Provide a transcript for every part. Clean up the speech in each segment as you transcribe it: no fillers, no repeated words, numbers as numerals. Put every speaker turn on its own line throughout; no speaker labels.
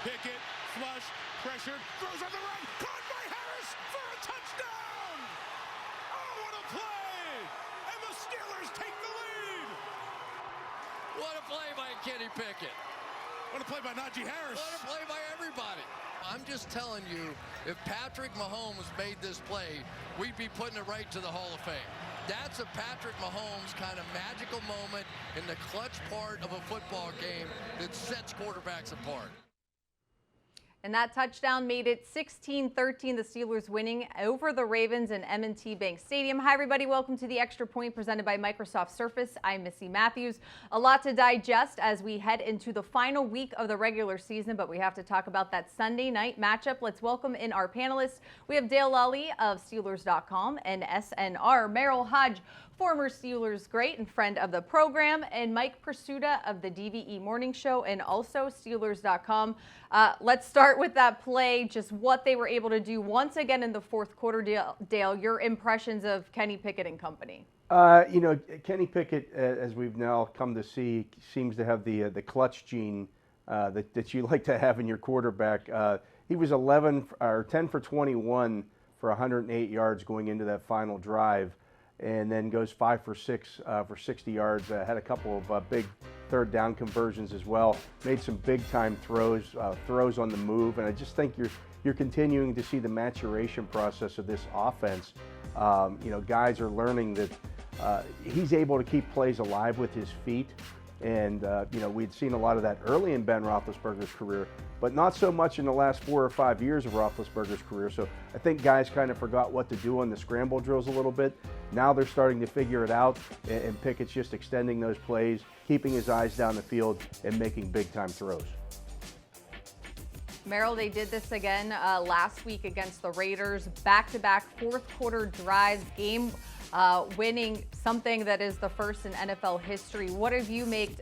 Pickett, flush, pressured, throws on the run, caught by Harris for a touchdown! Oh, what a play! And the Steelers take the lead!
What a play by Kenny Pickett.
What a play by Najee Harris.
What a play by everybody. I'm just telling you, if Patrick Mahomes made this play, we'd be putting it right to the Hall of Fame. That's a Patrick Mahomes kind of magical moment in the clutch part of a football game that sets quarterbacks apart.
And that touchdown made it 16-13, the Steelers winning over the Ravens in M&T Bank Stadium. Hi, everybody. Welcome to the Extra Point presented by Microsoft Surface. I'm Missy Matthews. A lot to digest as we head into the final week of the regular season, but we have to talk about that Sunday night matchup. Let's welcome in our panelists. We have Dale Lally of Steelers.com and SNR, Merrill Hodge, former Steelers great and friend of the program, and Mike Pursuta of the DVE Morning Show and also Steelers.com. Let's start with that play, just what they were able to do once again in the fourth quarter. Dale, your impressions of Kenny Pickett and company.
Kenny Pickett, as we've now come to see, seems to have the clutch gene that you like to have in your quarterback. He was 10 for 21 for 108 yards going into that final drive, and then goes 5 for 6 for 60 yards. Had a couple of big third down conversions as well. Made some big time throws on the move, and I just think you're continuing to see the maturation process of this offense. Guys are learning that he's able to keep plays alive with his feet. And, we'd seen a lot of that early in Ben Roethlisberger's career, but not so much in the last 4 or 5 years of Roethlisberger's career. So I think guys kind of forgot what to do on the scramble drills a little bit. Now they're starting to figure it out, and Pickett's just extending those plays, keeping his eyes down the field, and making big-time throws.
Merrill, they did this again last week against the Raiders. Back-to-back fourth-quarter drives, game winning something that is the first in NFL history. What have you made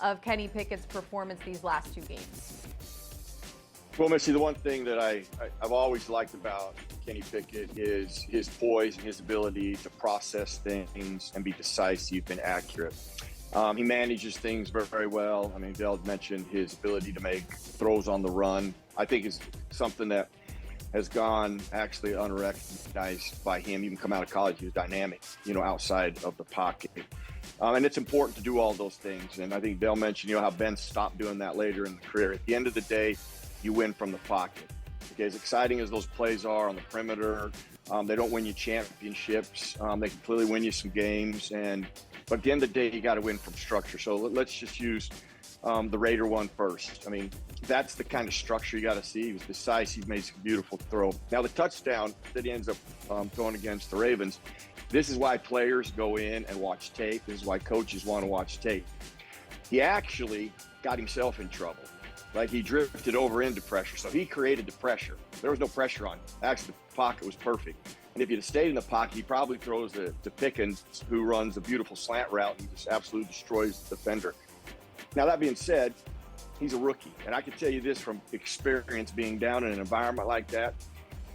of Kenny Pickett's performance these last two games?
Well, Missy, the one thing that I've always liked about Kenny Pickett is his poise and his ability to process things and be decisive and accurate. He manages things very, very well. I mean, Dale mentioned his ability to make throws on the run. I think is something that has gone actually unrecognized by him. Even come out of college, he was dynamic, outside of the pocket. And it's important to do all those things. And I think Dale mentioned, how Ben stopped doing that later in the career. At the end of the day, you win from the pocket. Okay, as exciting as those plays are on the perimeter, they don't win you championships. They can clearly win you some games. But at the end of the day, you got to win from structure. So let's just use the Raider one first. I mean, that's the kind of structure you got to see. He was decisive, made some beautiful throw. Now the touchdown that he ends up throwing against the Ravens, this is why players go in and watch tape. This is why coaches want to watch tape. He actually got himself in trouble. Like, he drifted over into pressure. So he created the pressure. There was no pressure on him. Actually, the pocket was perfect. And if he'd have stayed in the pocket, he probably throws to Pickens, who runs a beautiful slant route and just absolutely destroys the defender. Now, that being said, he's a rookie. And I can tell you this from experience, being down in an environment like that.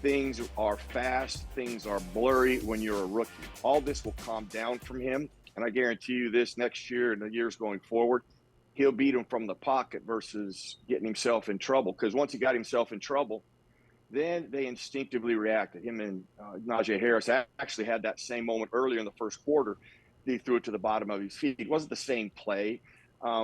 Things are fast, things are blurry when you're a rookie. All this will calm down from him. And I guarantee you this, next year and the years going forward, he'll beat him from the pocket versus getting himself in trouble. Because once he got himself in trouble, then they instinctively reacted. Him and Najee Harris actually had that same moment earlier in the first quarter. He threw it to the bottom of his feet. It wasn't the same play.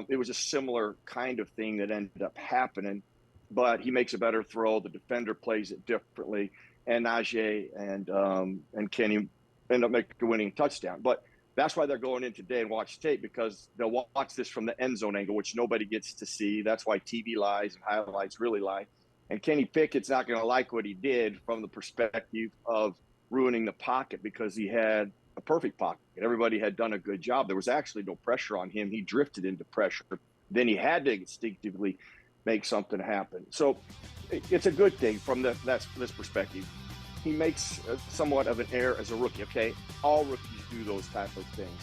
It was a similar kind of thing that ended up happening, but he makes a better throw. The defender plays it differently, and Najee and Kenny end up making a winning touchdown. But that's why they're going in today and watch tape, because they'll watch this from the end zone angle, which nobody gets to see. That's why TV lies and highlights really lie. And Kenny Pickett's not going to like what he did from the perspective of ruining the pocket, because he had a perfect pocket. Everybody had done a good job. There was actually no pressure on him. He drifted into pressure. Then he had to instinctively make something happen. So it's a good thing from this perspective. He makes somewhat of an error as a rookie. Okay, all rookies do those type of things.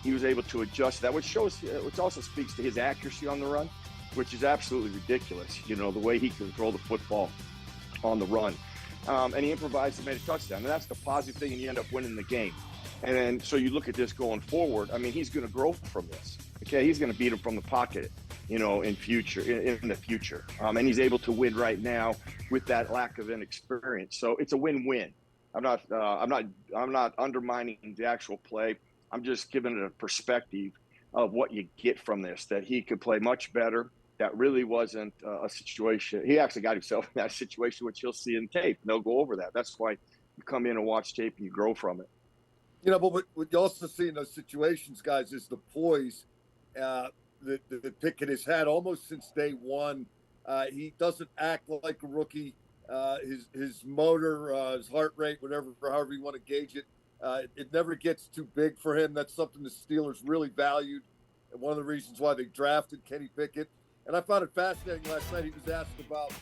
He was able to adjust that, which also speaks to his accuracy on the run, which is absolutely ridiculous. The way he can throw the football on the run. And he improvised and made a touchdown. And that's the positive thing, and you end up winning the game. And then, so you look at this going forward. I mean, he's going to grow from this. Okay, he's going to beat him from the pocket, in the future. And he's able to win right now with that lack of inexperience. So it's a win-win. I'm not undermining the actual play. I'm just giving it a perspective of what you get from this. That he could play much better. That really wasn't a situation. He actually got himself in that situation, which you'll see in tape. And they'll go over that. That's why you come in and watch tape and you grow from it.
But what you also see in those situations, guys, is the poise that Pickett has had almost since day one. He doesn't act like a rookie. His motor, his heart rate, however you want to gauge it, it never gets too big for him. That's something the Steelers really valued, and one of the reasons why they drafted Kenny Pickett. And I found it fascinating last night. He was asked about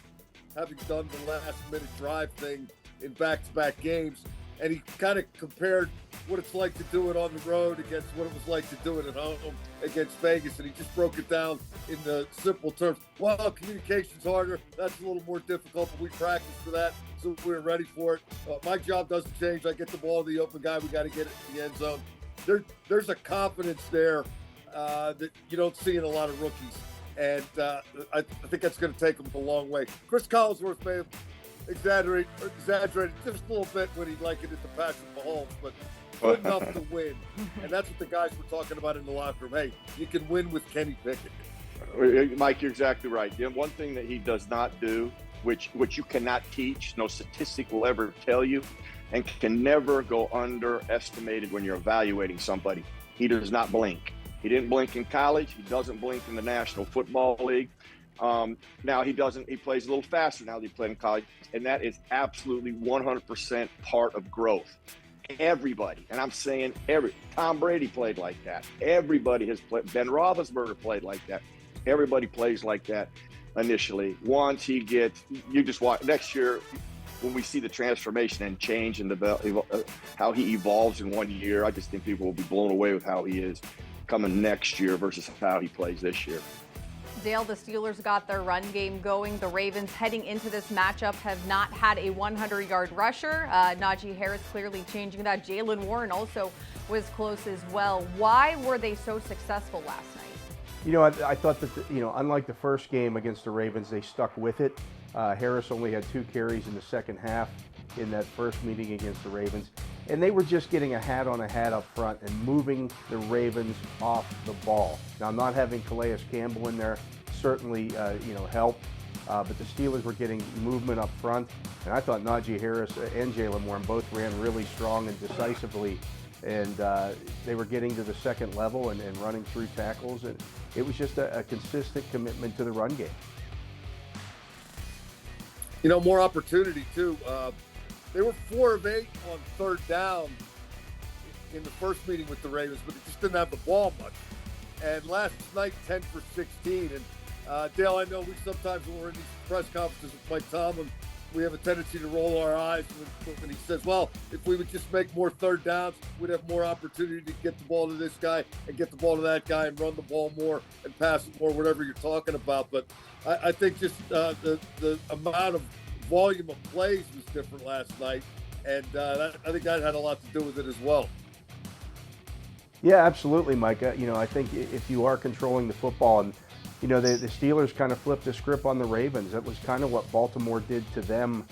having done the last-minute drive thing in back-to-back games, and he kind of compared what it's like to do it on the road against what it was like to do it at home against Vegas, and he just broke it down in the simple terms. Well, communication's harder. That's a little more difficult, but we practiced for that, so we're ready for it. My job doesn't change. I get the ball to the open guy. We got to get it in the end zone. There's a confidence there that you don't see in a lot of rookies, and I think that's going to take him a long way. Chris Collinsworth may have exaggerated just a little bit when he likened it to Patrick Mahomes, but good enough to win. And that's what the guys were talking about in the locker room. Hey, you can win with Kenny Pickett.
Mike, you're exactly right. The one thing that he does not do, which you cannot teach, no statistic will ever tell you, and can never go underestimated when you're evaluating somebody. He does not blink. He didn't blink in college. He doesn't blink in the National Football League. Now he plays a little faster now that he played in college, and that is absolutely 100% part of growth. Everybody, and I'm saying Tom Brady played like that. Everybody has played. Ben Roethlisberger played like that. Everybody plays like that initially. Once you just watch next year when we see the transformation and change and how he evolves in 1 year. I just think people will be blown away with how he is coming next year versus how he plays this year.
Dale, the Steelers got their run game going. The Ravens heading into this matchup have not had a 100-yard rusher. Najee Harris clearly changing that. Jaylen Warren also was close as well. Why were they so successful last night?
I thought that, unlike the first game against the Ravens, they stuck with it. Harris only had 2 carries in the second half in that first meeting against the Ravens. And they were just getting a hat on a hat up front and moving the Ravens off the ball. Now, not having Calais Campbell in there certainly, helped. But the Steelers were getting movement up front. And I thought Najee Harris and Jaylen Warren both ran really strong and decisively. And they were getting to the second level and running through tackles. And it was just a consistent commitment to the run game.
More opportunity, too. They were 4 of 8 on third down in the first meeting with the Ravens, but they just didn't have the ball much. And last night, 10 for 16. And Dale, I know we sometimes, when we're in these press conferences with Mike Tomlin, we have a tendency to roll our eyes when he says, well, if we would just make more third downs, we'd have more opportunity to get the ball to this guy and get the ball to that guy and run the ball more and pass it more, whatever you're talking about. But I think just the amount of volume of plays was different last night, and I think that had a lot to do with it as well.
Yeah, absolutely, Mike. I think if you are controlling the football, and the Steelers kind of flipped the script on the Ravens. That was kind of what Baltimore did to them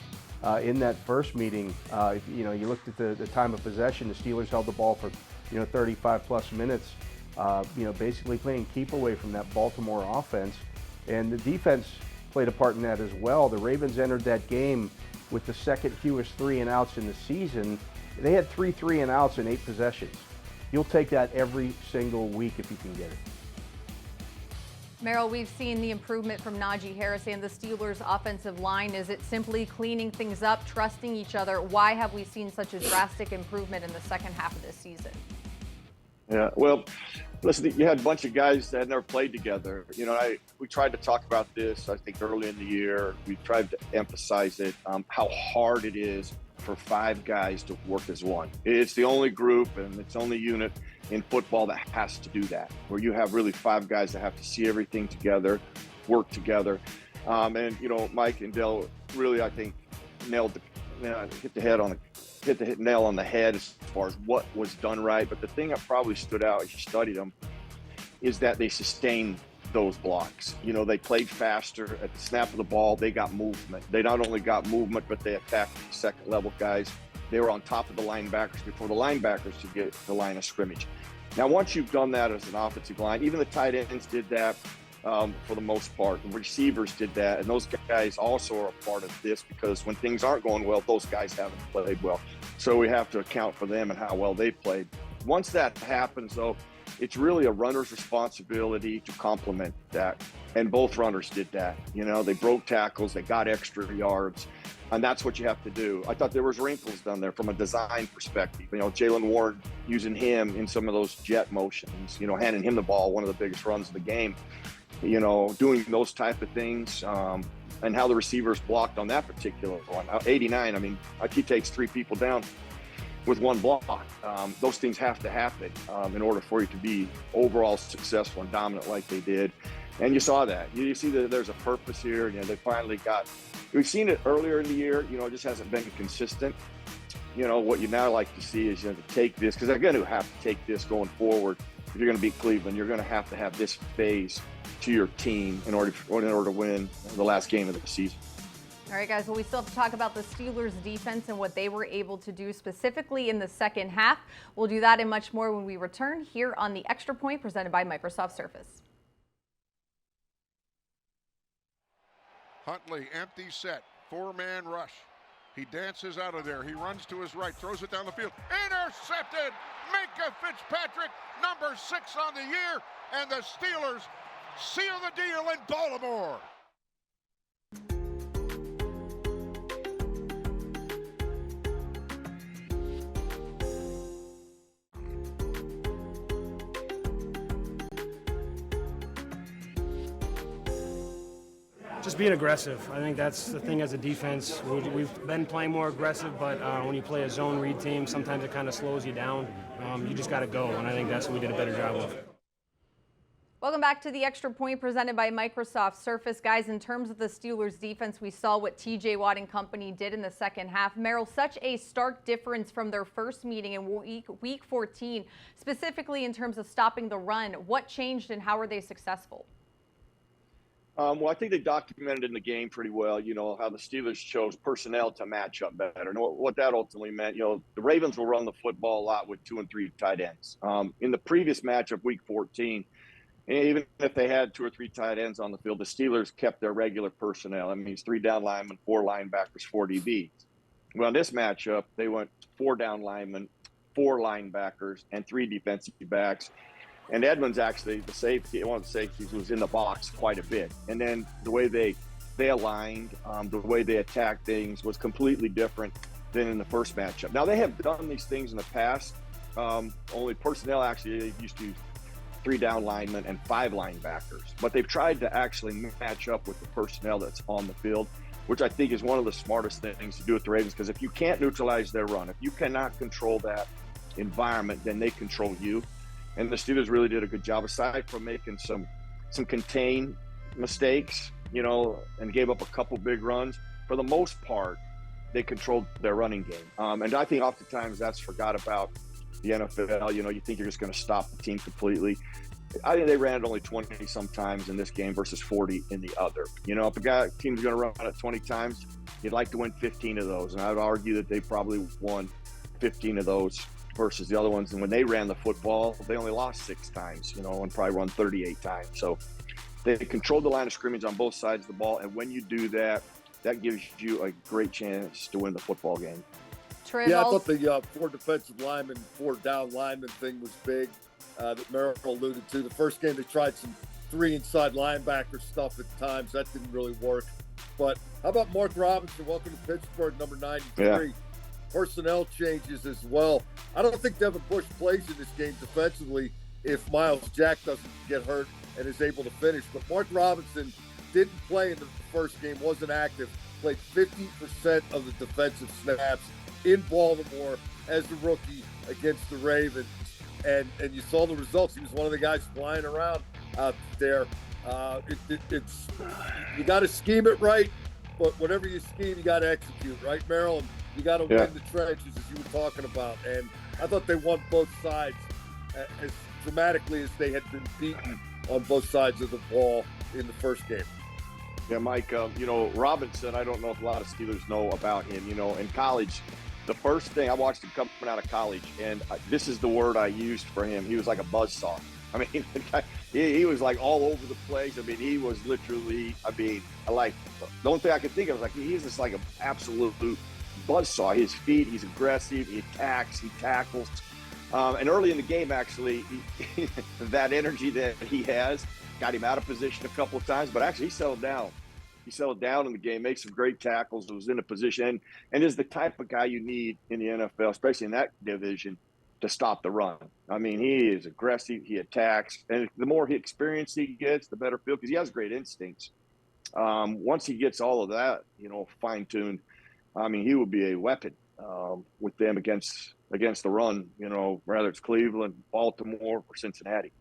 in that first meeting. You looked at the time of possession. The Steelers held the ball for 35 plus minutes. Basically playing keep away from that Baltimore offense, and the defense played a part in that as well. The Ravens entered that game with the second fewest 3 and outs in the season. They had 3 and outs in 8 possessions. You'll take that every single week if you can get it.
Merrill, we've seen the improvement from Najee Harris and the Steelers' offensive line. Is it simply cleaning things up, trusting each other? Why have we seen such a drastic improvement in the second half of this season?
Yeah, well, listen, you had a bunch of guys that had never played together. We tried to talk about this, I think, early in the year. We tried to emphasize it, how hard it is for 5 guys to work as one. It's the only group and it's the only unit in football that has to do that, where you have really 5 guys that have to see everything together, work together. And Mike and Dell really, I think, hit the hit the nail on the head as far as what was done right. But the thing that probably stood out as you studied them is that they sustained those blocks. You know, they played faster at the snap of the ball. They got movement. They not only got movement, but they attacked the second level guys. They were on top of the linebackers before the linebackers could get the line of scrimmage. Now, once you've done that as an offensive line, even the tight ends did that for the most part. The receivers did that, and those guys also are a part of this because when things aren't going well, those guys haven't played well. So we have to account for them and how well they played. Once that happens, though, it's really a runner's responsibility to complement that. And both runners did that. You know, they broke tackles, they got extra yards, and that's what you have to do. I thought there was wrinkles down there from a design perspective. You know, Jaylen Warren using him in some of those jet motions, you know, handing him the ball, one of the biggest runs of the game, you know, doing those type of things, and how the receivers blocked on that particular one. 89, I mean, he takes 3 people down with one block. Those things have to happen in order for you to be overall successful and dominant like they did. And you saw that. You see that there's a purpose here. You know, they finally got, we've seen it earlier in the year, you know, it just hasn't been consistent. You know, what you now like to see is, you know, to take this, because they're going to have to take this going forward. If you're going to beat Cleveland, you're going to have this phase to your team in order to win the last game of the season.
All right, guys, well, we still have to talk about the Steelers' defense and what they were able to do specifically in the second half. We'll do that and much more when we return here on the Extra Point presented by Microsoft Surface.
Huntley, empty set, 4-man rush. He dances out of there. He runs to his right, throws it down the field. Intercepted! Minkah Fitzpatrick, number 6 on the year, and the Steelers seal the deal in Baltimore.
Just being aggressive. I think that's the thing as a defense. We've been playing more aggressive, but when you play a zone read team, sometimes it kind of slows you down. You just got to go, and I think that's what we did a better job of.
Welcome back to the Extra Point presented by Microsoft Surface. Guys, in terms of the Steelers defense, we saw what TJ Watt and company did in the second half. Merrill, such a stark difference from their first meeting in week 14, specifically in terms of stopping the run. What changed and how were they successful?
Well, I think they documented in the game pretty well, you know, how the Steelers chose personnel to match up better. And what that ultimately meant, you know, the Ravens will run the football a lot with 2 and 3 tight ends. In the previous matchup, week 14, even if they had 2 or 3 tight ends on the field, the Steelers kept their regular personnel. That means 3 down linemen, 4 linebackers, 4 DBs. Well, in this matchup, they went 4 down linemen, 4 linebackers, and 3 defensive backs. And Edmonds, actually, the safety, one of the safeties, was in the box quite a bit. And then the way they aligned, the way they attacked things was completely different than in the first matchup. Now, they have done these things in the past. Only personnel, actually, they used to use 3 down linemen and 5 linebackers. But they've tried to actually match up with the personnel that's on the field, which I think is one of the smartest things to do with the Ravens. Because if you can't neutralize their run, if you cannot control that environment, then they control you. And the Steelers really did a good job, aside from making some contain mistakes, you know, and gave up a couple big runs. For the most part, they controlled their running game. And I think oftentimes that's forgot about the NFL. You know, you think you're just going to stop the team completely. I think they ran it only 20 sometimes in this game versus 40 in the other. You know, if a team's going to run it 20 times, you'd like to win 15 of those. And I would argue that they probably won 15 of those versus the other ones. And when they ran the football, they only lost 6 times, you know, and probably run 38 times. So they controlled the line of scrimmage on both sides of the ball. And when you do that, that gives you a great chance to win the football game.
Yeah, I thought the 4 defensive linemen, 4 down linemen thing was big that Merrill alluded to. The first game, they tried some 3 inside linebacker stuff at times. That didn't really work. But how about Mark Robinson? Welcome to Pittsburgh, number 93. Yeah. Personnel changes as well. I don't think Devin Bush plays in this game defensively if Miles Jack doesn't get hurt and is able to finish. But Mark Robinson didn't play in the first game, wasn't active, played 50% of the defensive snaps in Baltimore as a rookie against the Ravens. And you saw the results. He was one of the guys flying around out there. You got to scheme it right, but whatever you scheme, you got to execute, right, Merrill? And You got to
Yeah.
win the trenches, as you were talking about. And I thought they won both sides as dramatically as they had been beaten on both sides of the ball in the first game.
Yeah, Mike, Robinson, I don't know if a lot of Steelers know about him. In college, the first thing I watched him coming out of college, and this is the word I used for him. He was like a buzzsaw. I mean, he was like all over the place. I mean, he was literally, the only thing I could think of was like, he's just like an absolute buzzsaw. His feet, he's aggressive, he attacks, he tackles. And early in the game, actually, that energy that he has got him out of position a couple of times, but actually he settled down. He settled down in the game, made some great tackles, was in a position, and is the type of guy you need in the NFL, especially in that division, to stop the run. I mean, he is aggressive, he attacks, and the more experience he gets, the better feel, because he has great instincts. Once he gets all of that, fine-tuned, I mean, he will be a weapon with them against the run, whether it's Cleveland, Baltimore, or Cincinnati.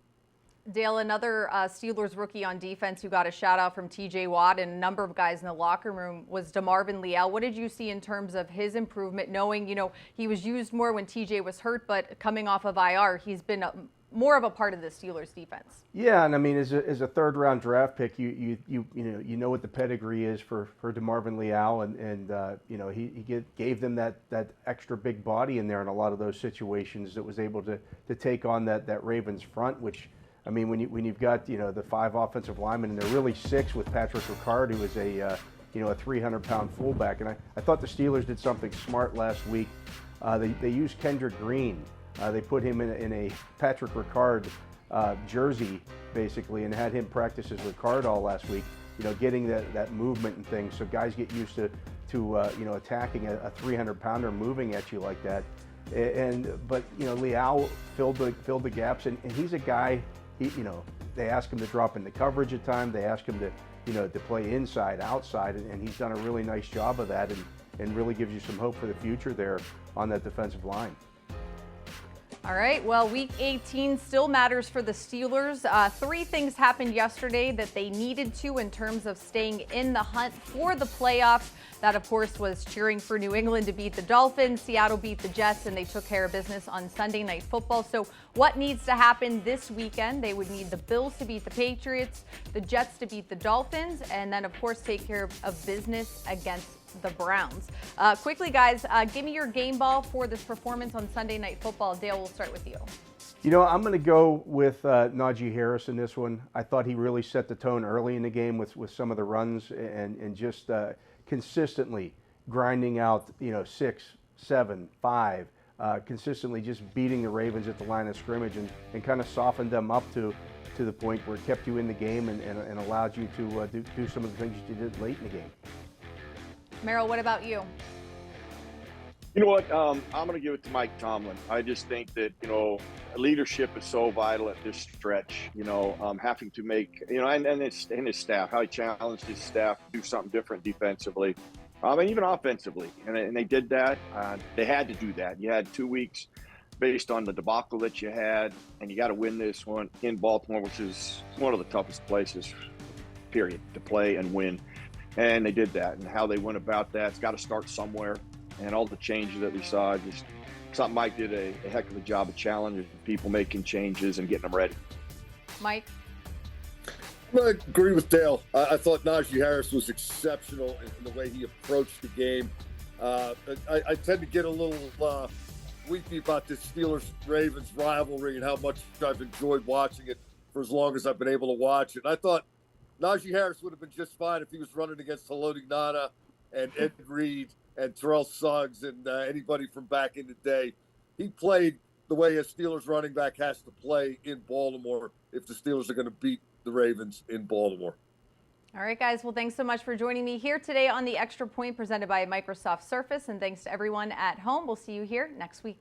Dale, another Steelers rookie on defense who got a shout out from TJ Watt and a number of guys in the locker room was DeMarvin Leal. What did you see in terms of his improvement, knowing, he was used more when TJ was hurt, but coming off of IR, he's been more of a part of the Steelers defense? Yeah,
and I mean, as a third round draft pick, you know what the pedigree is for DeMarvin Leal, and he gave them that extra big body in there in a lot of those situations that was able to take on that Ravens front, which, I mean, when you've got the 5 offensive linemen, and they're really 6 with Patrick Ricard, who is a 300-pound fullback, and I thought the Steelers did something smart last week. They used Kendrick Green. They put him in a Patrick Ricard jersey, basically, and had him practice as Ricard all last week. Getting that movement and things, so guys get used to attacking a 300-pounder moving at you like that. But Leal filled the gaps, and he's a guy. They ask him to drop into coverage at times. They ask him to play inside, outside, and he's done a really nice job of that, and really gives you some hope for the future there on that defensive line. All right, well, Week 18 still matters for the Steelers. 3 things happened yesterday that they needed to in terms of staying in the hunt for the playoffs. That, of course, was cheering for New England to beat the Dolphins. Seattle beat the Jets, and they took care of business on Sunday Night Football. So what needs to happen this weekend? They would need the Bills to beat the Patriots, the Jets to beat the Dolphins, and then, of course, take care of business against the Browns. Quickly, guys, give me your game ball for this performance on Sunday Night Football. Dale, we'll start with you. I'm going to go with Najee Harris in this one. I thought he really set the tone early in the game with some of the runs and just consistently grinding out, 6, 7, 5, consistently just beating the Ravens at the line of scrimmage and kind of softened them up to the point where it kept you in the game and allowed you to do some of the things you did late in the game. Merrill, what about you?
You know what? I'm going to give it to Mike Tomlin. I just think that, leadership is so vital at this stretch, having to make, and his staff, how he challenged his staff to do something different defensively, and even offensively. And they did that. They had to do that. You had 2 weeks based on the debacle that you had, and you got to win this one in Baltimore, which is one of the toughest places, period, to play and win. And they did that, and how they went about that, it's got to start somewhere. And all the changes that we saw, just something Mike did a heck of a job of challenging people, making changes and getting them ready.
Mike?
I agree with Dale. I thought Najee Harris was exceptional in the way he approached the game. I tend to get a little weepy about this Steelers-Ravens rivalry and how much I've enjoyed watching it for as long as I've been able to watch it. And I thought Najee Harris would have been just fine if he was running against Haloti Ngata and Ed Reed and Terrell Suggs and anybody from back in the day. He played the way a Steelers running back has to play in Baltimore if the Steelers are going to beat the Ravens in Baltimore.
All right, guys. Well, thanks so much for joining me here today on the Extra Point presented by Microsoft Surface. And thanks to everyone at home. We'll see you here next week.